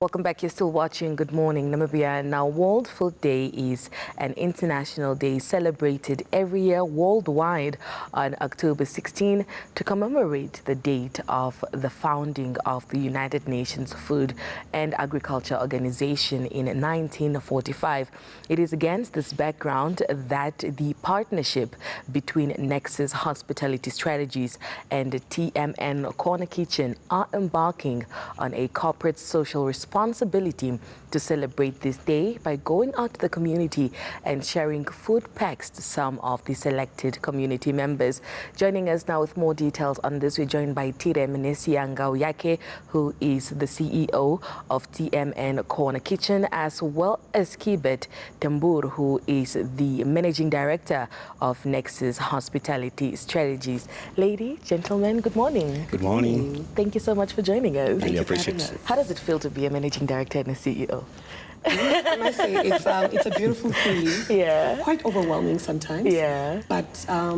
Welcome back. You're still watching Good Morning Namibia. Now, World Food Day is an international day celebrated every year worldwide on October 16 to commemorate the date of the founding of the United Nations Food and Agriculture Organization in 1945. It is against this background that the partnership between Nexus Hospitality Strategies and TMN Corner Kitchen are embarking on a corporate social responsibility to celebrate this day by going out to the community and sharing food packs to some of the selected community members. Joining us now with more details on this, we're joined by Tiree Menesia Ngaujake, who is the CEO of TMN Corner Kitchen, as well as Kibet Temur, who is the Managing Director of Nexus Hospitality Strategies. Ladies, gentlemen, good morning. Good morning. Thank you so much for joining us. Really appreciate it. How does it feel to be a Managing Director and a CEO? I must say it's a beautiful feeling. Yeah. Quite overwhelming sometimes. Yeah. But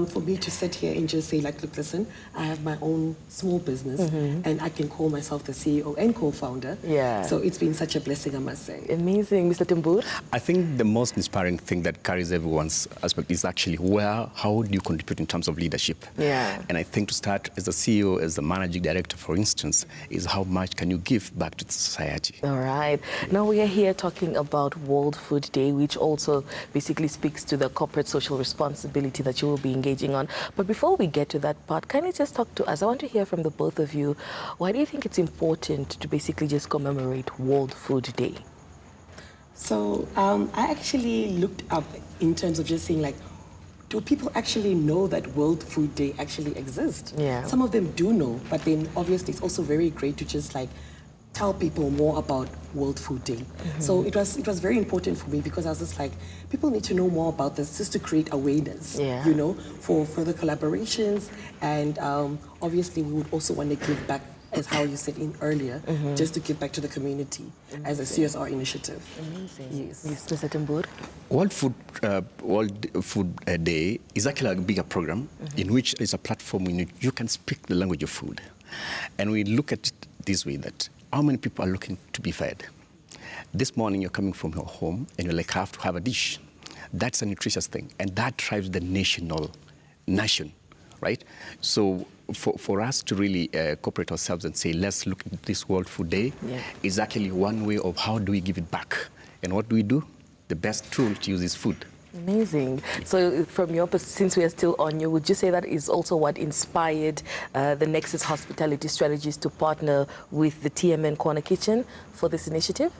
for me to sit here and just say, like, look, listen, I have my own small business and I can call myself the CEO and co-founder. Yeah. So it's been such a blessing, I must say. Amazing. Mr. Temur? I think the most inspiring thing that carries everyone's aspect is actually how do you contribute in terms of leadership? Yeah. And I think to start as a CEO, as the managing director, for instance, is how much can you give back to society? All right. Now we are here talking about World Food Day, which also basically speaks to the corporate social responsibility that you will be engaging on. But before we get to that part, can you just talk to us? I want to hear from the both of you. Why do you think it's important to basically just commemorate World Food Day? So I actually looked up in terms of just saying, like, do people actually know that World Food Day actually exists? Yeah. Some of them do know, but then obviously it's also very great to just like tell people more about World Food Day. So it was very important for me because I was just like, people need to know more about this just to create awareness, Yeah. you know, for further collaborations. And obviously we would also want to give back, as how you said in earlier, just to give back to the community as a CSR initiative. Amazing. Yes. Yes, Mr. Temur? World Food Day is actually a bigger program in which it's a platform in which you can speak the language of food. And we look at it this way, that how many people are looking to be fed? This morning you're coming from your home and you're like, I have to have a dish. That's a nutritious thing, and that drives the nation, right? So for us to really cooperate ourselves and say, let's look at this World Food Day, is actually one way of how do we give it back. And what do? The best tool to use is food. Amazing. So from your perspective, since we are still on you, would you say that is also what inspired the Nexus Hospitality Strategies to partner with the TMN Corner Kitchen for this initiative?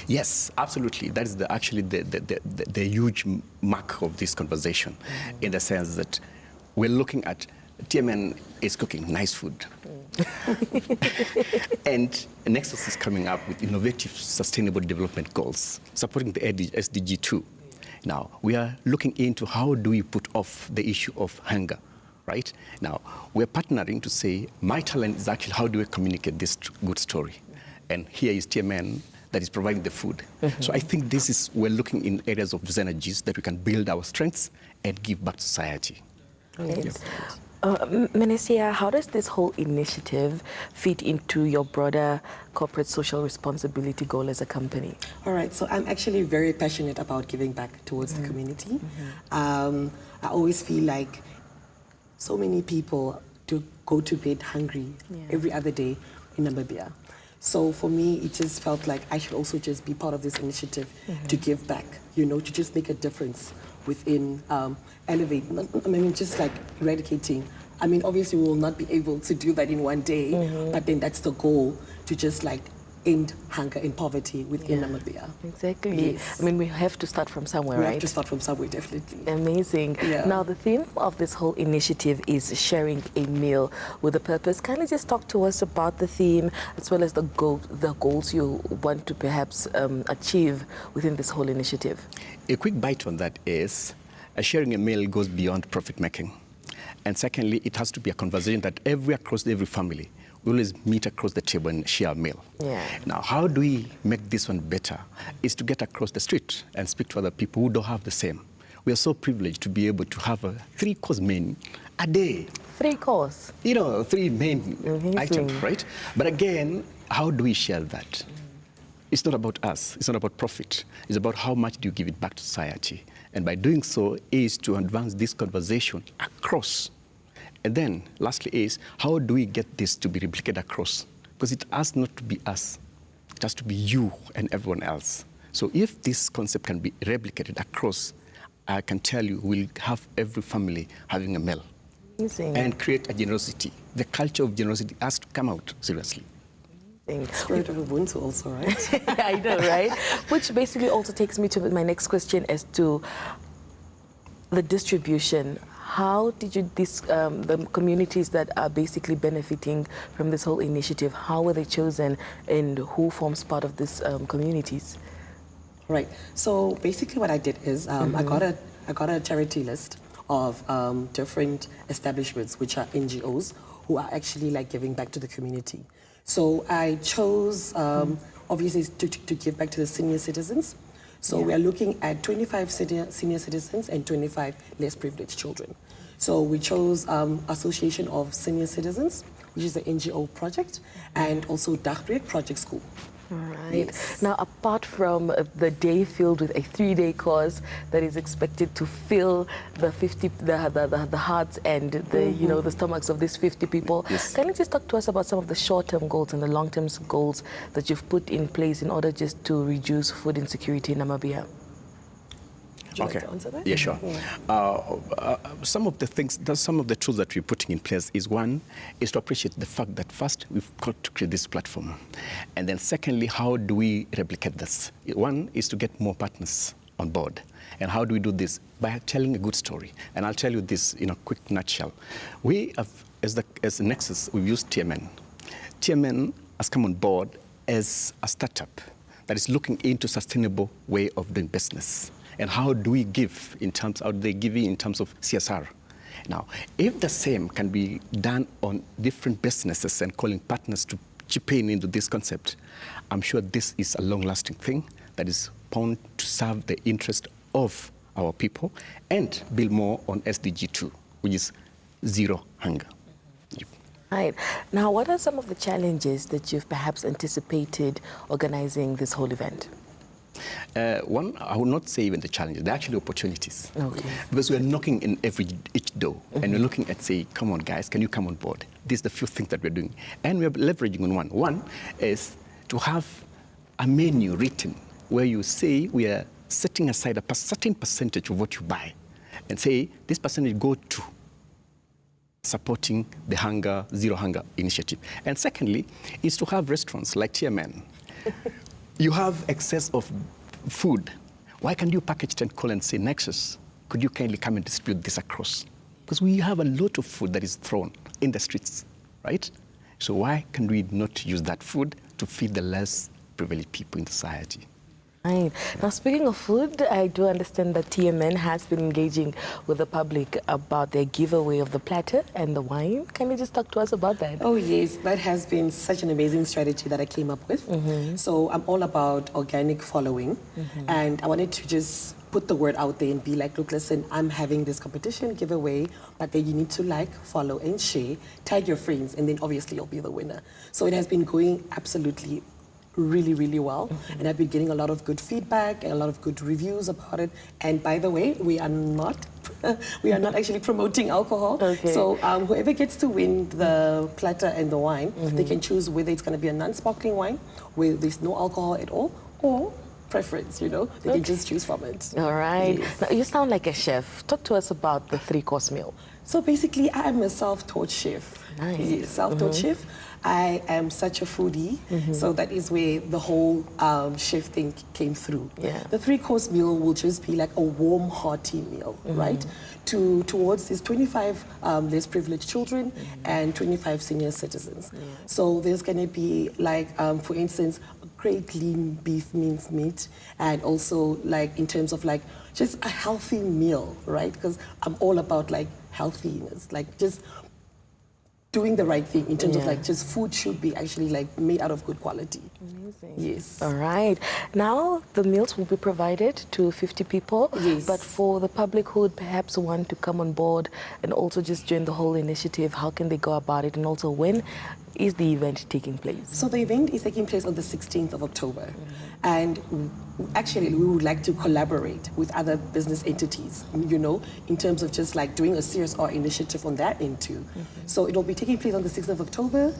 Yes, absolutely. That is actually the huge mark of this conversation, in the sense that we're looking at TMN is cooking nice food. And Nexus is coming up with innovative sustainable development goals, supporting the SDG 2. Now, we are looking into how do we put off the issue of hunger, right? Now, we're partnering to say, my talent is actually how do we communicate this good story? And here is TMN that is providing the food. So I think we're looking in areas of synergies that we can build our strengths and give back to society. Yes. Menesia, how does this whole initiative fit into your broader corporate social responsibility goal as a company? All right, so I'm actually very passionate about giving back towards the community. I always feel like so many people go to bed hungry every other day in Namibia. So for me, it just felt like I should also just be part of this initiative to give back, you know, to just make a difference within just like eradicating. I mean, obviously we will not be able to do that in one day, but then that's the goal, to just like end hunger and poverty within Namibia. Exactly. Yes. I mean, we have to start from somewhere, We right? have to start from somewhere, definitely. Amazing. Yeah. Now, the theme of this whole initiative is sharing a meal with a purpose. Kindly just talk to us about the theme as well as the goals you want to perhaps achieve within this whole initiative. A quick bite on that is sharing a meal goes beyond profit making. And secondly, it has to be a conversation that across every family, we always meet across the table and share a meal. Yeah. Now, how do we make this one better? Is to get across the street and speak to other people who don't have the same. We are so privileged to be able to have a 3-course menu a day. 3 course? You know, 3 main items, right? But again, how do we share that? it's not about us. It's not about profit. It's about how much do you give it back to society. And by doing so is to advance this conversation across. And then, lastly, is how do we get this to be replicated across? Because it has not to be us. It has to be you and everyone else. So if this concept can be replicated across, I can tell you we'll have every family having a meal. Amazing. And create a generosity. The culture of generosity has to come out seriously. Spirit of Ubuntu also, right? I know, right? Which basically also takes me to my next question as to the distribution. How did you, the communities that are basically benefiting from this whole initiative, how were they chosen and who forms part of these communities? Right. So basically what I did is I got a charity list of different establishments, which are NGOs, who are actually like giving back to the community. So I chose, obviously, to give back to the senior citizens. So we are looking at 25 senior citizens and 25 less privileged children. So we chose Association of Senior Citizens, which is the NGO project, and also Dagbreek Project School. Right. Yes. Now, apart from the day filled with a 3-day course that is expected to fill the hearts and the the stomachs of these 50 people, Yes. Can you just talk to us about some of the short-term goals and the long-term goals that you've put in place in order just to reduce food insecurity in Namibia? Would you like to answer that? Yeah, sure. Some of the things, some of the tools that we're putting in place is one, is to appreciate the fact that first we've got to create this platform. And then secondly, how do we replicate this? One is to get more partners on board. And how do we do this? By telling a good story. And I'll tell you this in a quick nutshell. We have, as Nexus, we've used TMN. TMN has come on board as a startup that is looking into sustainable way of doing business. And how do we give in terms, how do they give in terms of CSR? Now, if the same can be done on different businesses and calling partners to chip in into this concept, I'm sure this is a long-lasting thing that is bound to serve the interest of our people and build more on SDG 2, which is zero hunger. Yep. Right. Now, what are some of the challenges that you've perhaps anticipated organizing this whole event? One, I would not say even the challenges, they're actually opportunities. Okay. Because we're knocking in each door, and we're looking at, say, come on, guys, can you come on board? These are the few things that we're doing. And we're leveraging on one. One is to have a menu written where you say we are setting aside a certain percentage of what you buy and say this percentage go to supporting the zero hunger initiative. And secondly, is to have restaurants like TMN. You have excess of food. Why can't you package it and call and say, Nexus, could you kindly come and distribute this across? Because we have a lot of food that is thrown in the streets, right? So why can we not use that food to feed the less privileged people in society? Right. Now, speaking of food, I do understand that TMN has been engaging with the public about their giveaway of the platter and the wine. Can you just talk to us about that? Oh, yes. That has been such an amazing strategy that I came up with. So I'm all about organic following. And I wanted to just put the word out there and be like, look, listen, I'm having this competition giveaway, but then you need to like, follow, and share, tag your friends, and then obviously you'll be the winner. So it has been going absolutely really, really well. And I've been getting a lot of good feedback and a lot of good reviews about it. And by the way, we are not actually promoting alcohol. Okay. So whoever gets to win the platter and the wine, they can choose whether it's going to be a non-sparkling wine where there's no alcohol at all, or preference, they can just choose from it. All right. Yes. Now, you sound like a chef. Talk to us about the 3-course meal. So basically, I am a self-taught chef. Nice. Yes, self-taught chef. I am such a foodie, so that is where the whole chef thing came through. Yeah. The 3-course meal will just be like a warm, hearty meal, right? Towards these 25 less privileged children and 25 senior citizens. So there's going to be like, for instance, great lean beef minced meat, and also like in terms of like just a healthy meal, right? Because I'm all about like healthiness, like just doing the right thing in terms of like just food should be actually like made out of good quality. Amazing. Yes. All right. Now the meals will be provided to 50 people. Yes. But for the public who would perhaps want to come on board and also just join the whole initiative, how can they go about it? And also when is the event taking place? So the event is taking place on the 16th of October. And actually, we would like to collaborate with other business entities, you know, in terms of just like doing a CSR initiative on that end too. So it will be taking place on the 6th of October.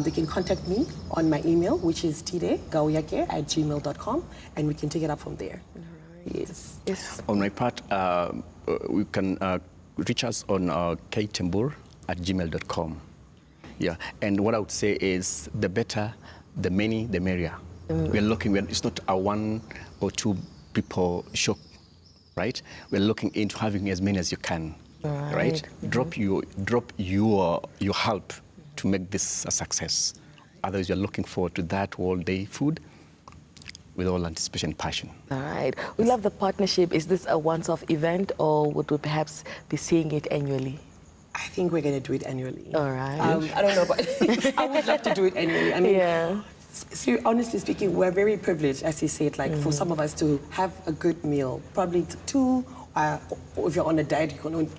They can contact me on my email, which is Tiree Ngaujake @gmail.com, and we can take it up from there. Yes. Yes. On my part, we can reach us on ktembur@gmail.com. Yeah, and what I would say is the better, the many, the merrier. We're looking, it's not a 1 or 2 people show, right? We're looking into having as many as you can, right? Drop your help to make this a success. Otherwise, you're looking forward to that all-day food with all anticipation and passion. All right. We love the partnership. Is this a once-off event, or would we perhaps be seeing it annually? I think we're going to do it annually. All right. I don't know, but I would love to do it annually. I mean, honestly speaking, we're very privileged, as you said, like for some of us to have a good meal, probably 2, or if you're on a diet, you can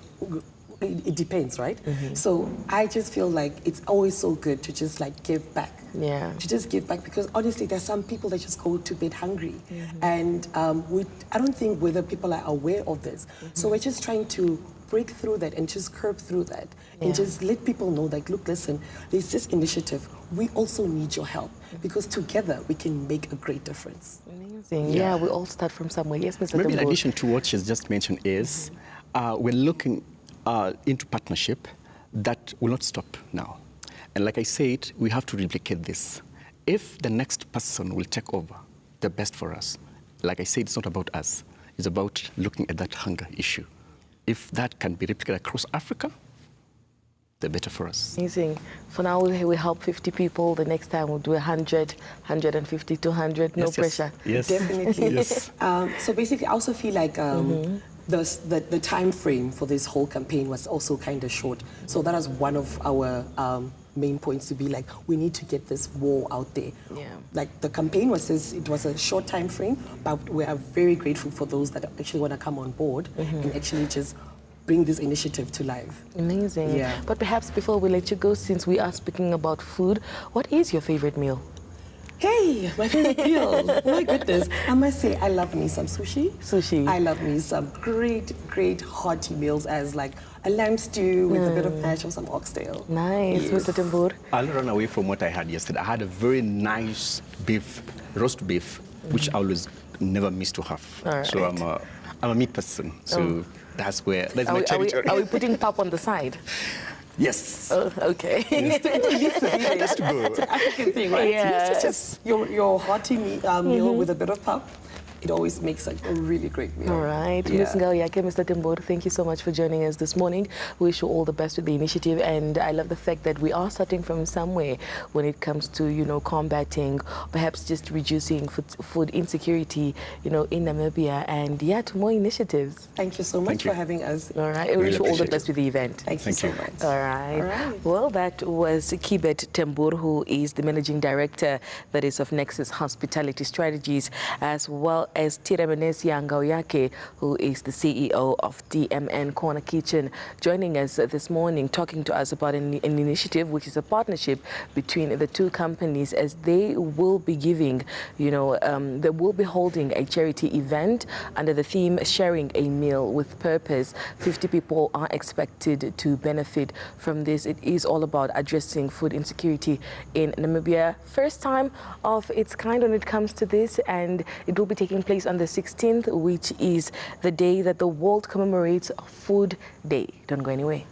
it depends, right? So I just feel like it's always so good to just like give back. Yeah. To just give back, because honestly, there's some people that just go to bed hungry. And I don't think whether people are aware of this. So we're just trying to break through that and just curb through that and just let people know, like, look, listen, there's this initiative. We also need your help, because together we can make a great difference. Amazing. Yeah, we all start from somewhere. Yes, Mr. Maybe in Temur. addition to what she's just mentioned is, we're looking into partnership that will not stop now. And like I said, we have to replicate this. If the next person will take over, the best for us. Like I said, it's not about us. It's about looking at that hunger issue. If that can be replicated across Africa, the better for us. Amazing. For now, we help 50 people. The next time we'll do 100, 150, 200. No pressure. Yes. Definitely. Yes. So basically, I also feel like the time frame for this whole campaign was also kind of short. So that was one of our main points, to be like, we need to get this war out there. Yeah. Like the campaign was it was a short time frame, but we are very grateful for those that actually want to come on board and actually just bring this initiative to life. Amazing. Yeah. But perhaps before we let you go, since we are speaking about food, what is your favorite meal? Hey, my favorite meal. My goodness. I must say, I love me some sushi. Sushi. I love me some great hearty meals, as like a lamb stew with a bit of mash or some oxtail. Nice. Yes. Mr. Temur. I'll run away from what I had yesterday. I had a very nice roast beef, which I always never miss to have. All right. So I'm a meat person. So that's my territory. Are we putting pap on the side? Yes. Oh, okay. That's to go. It's an African thing, right? Yes. Just your hearty meal with a bit of pap. It always makes a really great meal. All right. Yeah. Ms. Ngaujake, Mr. Temur, thank you so much for joining us this morning. We wish you all the best with the initiative, and I love the fact that we are starting from somewhere when it comes to, you know, combating, perhaps just reducing food insecurity, you know, in Namibia, and to more initiatives. Thank you so much for having us. All right. We wish you all the best with the event. Thank you so much. All right. All right. Well, that was Kibet Temur, who is the managing director, that is, of Nexus Hospitality Strategies, as well as Tiree Menesia Ngaujake, who is the CEO of GMN Corner Kitchen, joining us this morning, talking to us about an initiative which is a partnership between the two companies, as they will be giving, you know, they will be holding a charity event under the theme Sharing a Meal with Purpose. 50 people are expected to benefit from this. It is all about addressing food insecurity in Namibia. First time of its kind when it comes to this, and it will be taking place on the 16th, which is the day that the world commemorates Food Day. Don't go anywhere.